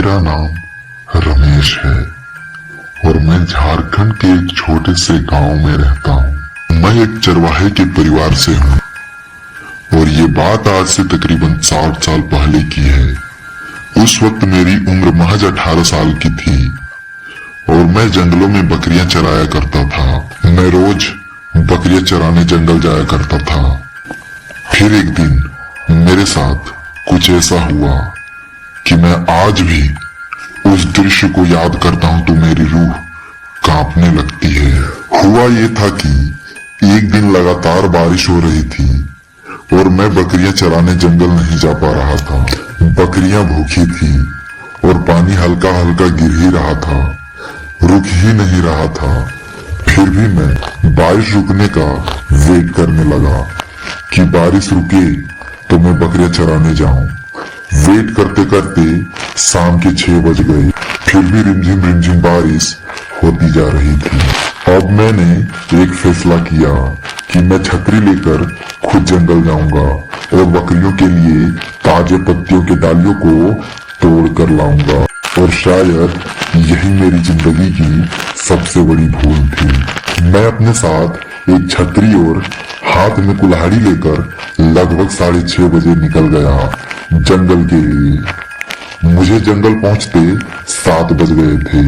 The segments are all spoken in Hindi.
मेरा नाम रमेश है और मैं झारखंड के एक छोटे से गांव में रहता हूँ। मैं एक चरवाहे के परिवार से हूँ और ये बात आज से तकरीबन 60 साल पहले की है। उस वक्त मेरी उम्र महज 18 साल की थी और मैं जंगलों में बकरियां चराया करता था। मैं रोज बकरियां चराने जंगल जाया करता था। फिर एक दिन मेरे साथ कुछ ऐसा हुआ कि मैं आज भी उस दृश्य को याद करता हूं तो मेरी रूह कांपने लगती है। हुआ ये था कि एक दिन लगातार बारिश हो रही थी और मैं बकरियां चराने जंगल नहीं जा पा रहा था। बकरियां भूखी थी और पानी हल्का हल्का गिर ही रहा था, रुक ही नहीं रहा था। फिर भी मैं बारिश रुकने का वेट करने लगा कि बारिश रुके तो मैं बकरियां चराने जाऊं। वेट करते करते शाम के 6 बज गए। फिर भी रिमझिम बारिश होती जा रही थी। अब मैंने एक फैसला किया कि मैं छतरी लेकर खुद जंगल जाऊंगा और बकरियों के लिए ताजे पत्तियों के डालियों को तोड़ कर लाऊंगा। और शायद यही मेरी जिंदगी की सबसे बड़ी भूल थी। मैं अपने साथ एक छतरी और हाथ में कुल्हाड़ी लेकर लगभग 6:30 बजे निकल गया जंगल के लिए। मुझे जंगल पहुंचते 7 बज गए थे।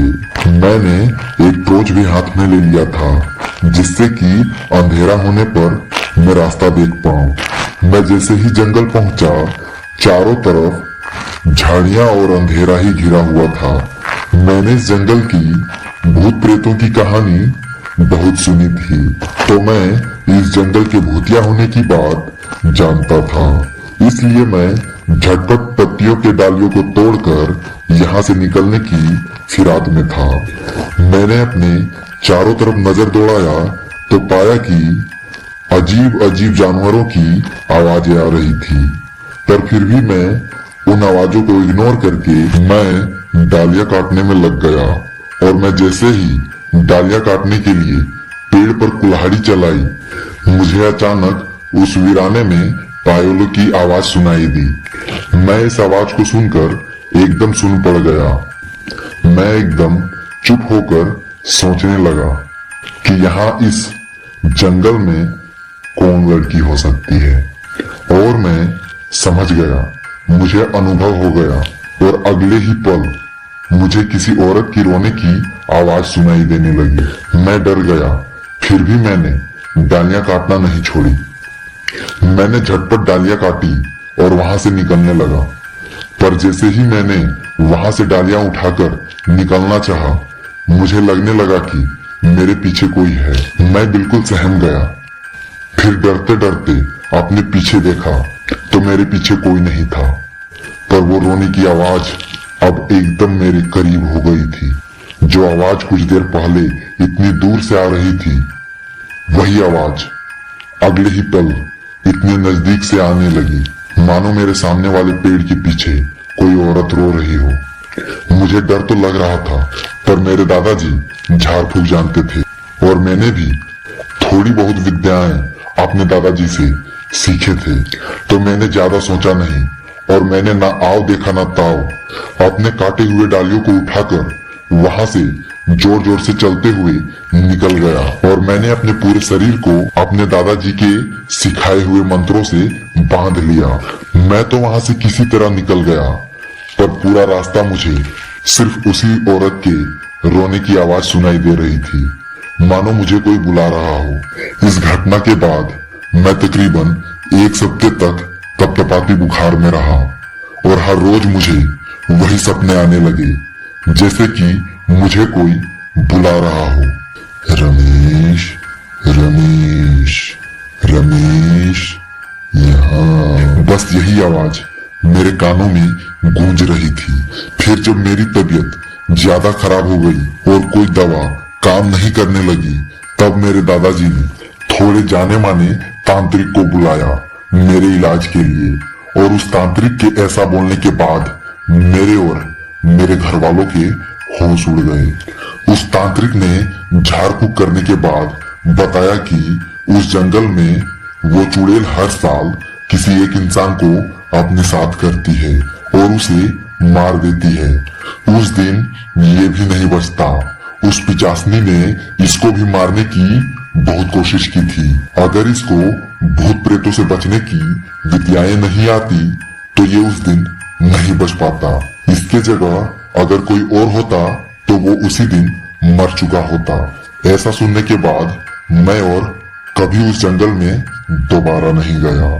मैंने एक टॉर्च भी हाथ में ले लिया था जिससे कि अंधेरा होने पर मैं रास्ता देख पाऊं। मैं जैसे ही जंगल पहुंचा, चारों तरफ झाड़ियां और अंधेरा ही घिरा हुआ था। मैंने इस जंगल की भूत प्रेतों की कहानी बहुत सुनी थी तो मैं इस जंगल के भूतिया होने की बात जानता था। इसलिए मैं झटपट पत्तियों के डालियों को तोड़कर यहाँ से निकलने की फिराक में था। मैंने अपने चारों तरफ नजर दौड़ाया तो पाया कि अजीब अजीब जानवरों की आवाजें आ रही थी, पर फिर भी मैं उन आवाजों को इग्नोर करके मैं डालियां काटने में लग गया। और मैं जैसे ही डालियां काटने के लिए पेड़ पर कुल्हाड़ी चलाई, मुझे अचानक उस वीराने में पायोलों की आवाज सुनाई दी। मैं इस आवाज को सुनकर एकदम सुन पड़ गया। मैं एकदम चुप होकर सोचने लगा कि यहाँ इस जंगल में कौन लड़की हो सकती है। और मैं समझ गया, मुझे अनुभव हो गया और अगले ही पल मुझे किसी औरत की रोने की आवाज सुनाई देने लगी। मैं डर गया, फिर भी मैंने डालियां काटना नहीं छोड़ी। मैंने झटपट डालियां काटी और वहां से निकलने लगा, पर जैसे ही मैंने वहां से डालियां उठाकर निकलना चाहा, मुझे लगने लगा कि मेरे पीछे कोई है। मैं बिल्कुल सहम गया। फिर डरते डरते अपने पीछे देखा तो मेरे पीछे कोई नहीं था, पर वो रोने की आवाज अब एकदम मेरे करीब हो गई थी। जो आवाज कुछ देर पहले इतनी दूर से आ रही थी, वही आवाज अगले ही पल इतने नजदीक से आने लगी, मानो मेरे सामने वाले पेड़ के पीछे कोई औरत रो रही हो। मुझे डर तो लग रहा था, पर मेरे दादाजी झाड़ फूक जानते थे और मैंने भी थोड़ी बहुत विद्याएं अपने दादाजी से सीखे थे, तो मैंने ज्यादा सोचा नहीं और मैंने ना आओ देखा ना ताओ अपने काटे हुए डालियों को उठाकर वहां से जोर जोर से चलते हुए निकल गया। और मैंने अपने पूरे शरीर को अपने दादाजी के सिखाए हुए मंत्रों से बांध लिया। मैं तो वहां से किसी तरह निकल गया, पर पूरा रास्ता मुझे सिर्फ उसी औरत के रोने की आवाज सुनाई दे रही थी, मानो मुझे कोई बुला रहा हो। इस घटना के बाद मैं तकरीबन 1 हफ्ते तक तपतपाती बुखार में रहा और हर रोज मुझे वही सपने आने लगे, जैसे कि मुझे कोई बुला रहा हो। रमेश रमेश रमेश यहाँ। बस यही आवाज मेरे कानों में गूंज रही थी। फिर जब मेरी तबीयत ज्यादा खराब हो गई और कोई दवा काम नहीं करने लगी, तब मेरे दादाजी ने थोड़े जाने माने तांत्रिक को बुलाया मेरे इलाज के लिए। और उस तांत्रिक के ऐसा बोलने के बाद मेरे और मेरे घर वालों के होश उड़ गए। उस तांत्रिक ने झाड़ फूक करने के बाद बताया कि उस जंगल में वो चुड़ैल हर साल किसी एक इंसान को अपने साथ करती है और उसे मार देती है। उस दिन ये भी नहीं बचता। उस पिचासनी ने इसको भी मारने की बहुत कोशिश की थी। अगर इसको भूत प्रेतों से बचने की विद्याएं नहीं आती तो ये उस दिन नहीं बच पाता। इसके जगह अगर कोई और होता तो वो उसी दिन मर चुका होता। ऐसा सुनने के बाद मैं और कभी उस जंगल में दोबारा नहीं गया।